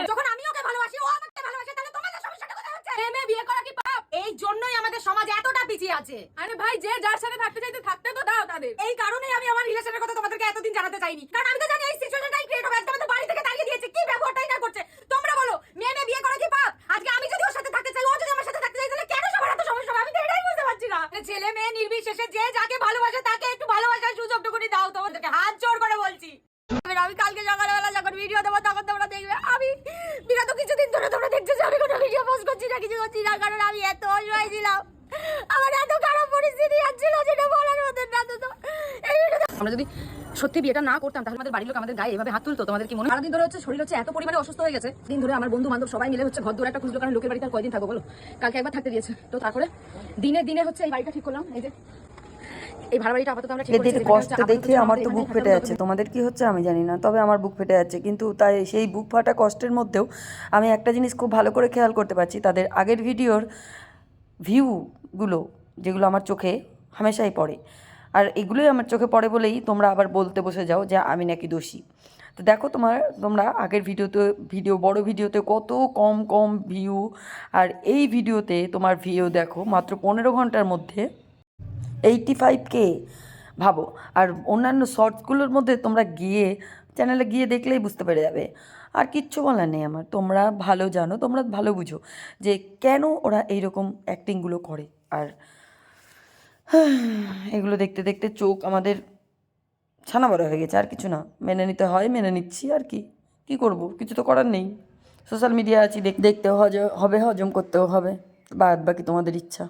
যখন আমি ওকে ভালোবাসি, ও আমাকে ভালোবাসে, তাহলে তোমাদের সমস্যাটা কোথায় হচ্ছে? প্রেমে বিয়ে করা কি পাপ? এই জন্যই আমাদের সমাজ এতটা পিছিয়ে আছে। আরে ভাই, যে যার সাথে থাকতে চাইতে থাকতে তো দাও তাদের। এই কারণেই আমি আমার রিলেশনের কথা তোমাদেরকে এতদিন জানাতে চাইনি, কারণ আমি তো জানি এই সিচুয়েশনটাই ক্রিয়েট হবে। আজকে আমাদের বাড়ি থেকে তাড়িয়ে দিয়েছে, কি ব্যবহারটাই না করছে। তোমরা বলো, মেয়ে বিয়ে করা কি পাপ? আজকে আমি যদি ওর সাথে থাকতে চাই, ও যদি আমার সাথে থাকতে চাই, তাহলে কেন সবার এত সমস্যা হবে? আমি তো এটাই বুঝতে পারছি না। ছেলে মেয়ে নির্বিশেষে যে যাকে ভালোবাসে তাকে একটু ভালোবাসার সুযোগটুকুনি দাও। তোমাদেরকে হাত জোড় করে বলছি। আমি কালকে সকালবেলা যখন ভিডিও দেবো তখন তোমরা দেখবে আমি বিগত কিছুদিন ধরে তোমরা দেখছো যে আমি কোনো ভিডিও পোস্ট করছি না, কিছু করছি না, কারণ আমি এত অসহায় ছিলাম। আমার এত খারাপ পরিস্থিতি আসছিল যেটা বলার মতো না। তো এই আমরা যদি সত্যি বিয়েটা না করতাম তাহলে আমাদের বাড়ির লোক আমাদের গায়ে এভাবে হাত তুলতো? তোমাদের কি মনে হয়? সারাদিন ধরে হচ্ছে শরীর হচ্ছে এত পরিমাণে অসুস্থ হয়ে গেছে। দিন ধরে আমার বন্ধু বান্ধব সবাই মিলে হচ্ছে ঘর দূর একটা খুঁজলো, কারণ লোকের বাড়িতে আর কয়দিন থাকবো বলো? কালকে একবার থাকতে দিয়েছে, তো তারপরে দিনে দিনে হচ্ছে এই বাড়িটা ঠিক করলাম। এই যে এই ভাড়া বাড়িটা আপাতত আমরা ঠিক করেছি। এদের কষ্ট দেখে আমার তো বুক ফেটে যাচ্ছে, তোমাদের কি হচ্ছে আমি জানি না, তবে আমার বুক ফেটে যাচ্ছে। কিন্তু তাই সেই বুক ফাটা কষ্টের মধ্যেও আমি একটা জিনিস খুব ভালো করে খেয়াল করতে পারছি, তাদের আগের ভিডিওর ভিউগুলো যেগুলো আমার চোখে হামেশাই পড়ে, আর এগুলোই আমার চোখে পড়ে বলেই তোমরা আবার বলতে বসে যাও যে আমি নাকি দোষী। তো দেখো তোমরা আগের বড় ভিডিওতে কত কম কম ভিউ, আর এই ভিডিওতে তোমার ভিউ দেখো মাত্র 15 ঘন্টার মধ্যে 85K। ভাবো। আর অন্যান্য শর্টসগুলোর মধ্যে তোমরা চ্যানেলে গিয়ে দেখলেই বুঝতে পেরে যাবে। আর কিচ্ছু বলার নেই আমার, তোমরা ভালো জানো, তোমরা ভালো বুঝো যে কেন ওরা এইরকম অ্যাক্টিংগুলো করে। আর এগুলো দেখতে দেখতে চোখ আমাদের ছানা বড় হয়ে গেছে, আর কিছু না। মেনে নিতে হয়, মেনে নিচ্ছি, আর কি করব, কিছু তো করার নেই। সোশ্যাল মিডিয়া আছি, দেখতে হবে, হজম করতেও হবে, বাদ বাকি তোমাদের ইচ্ছা।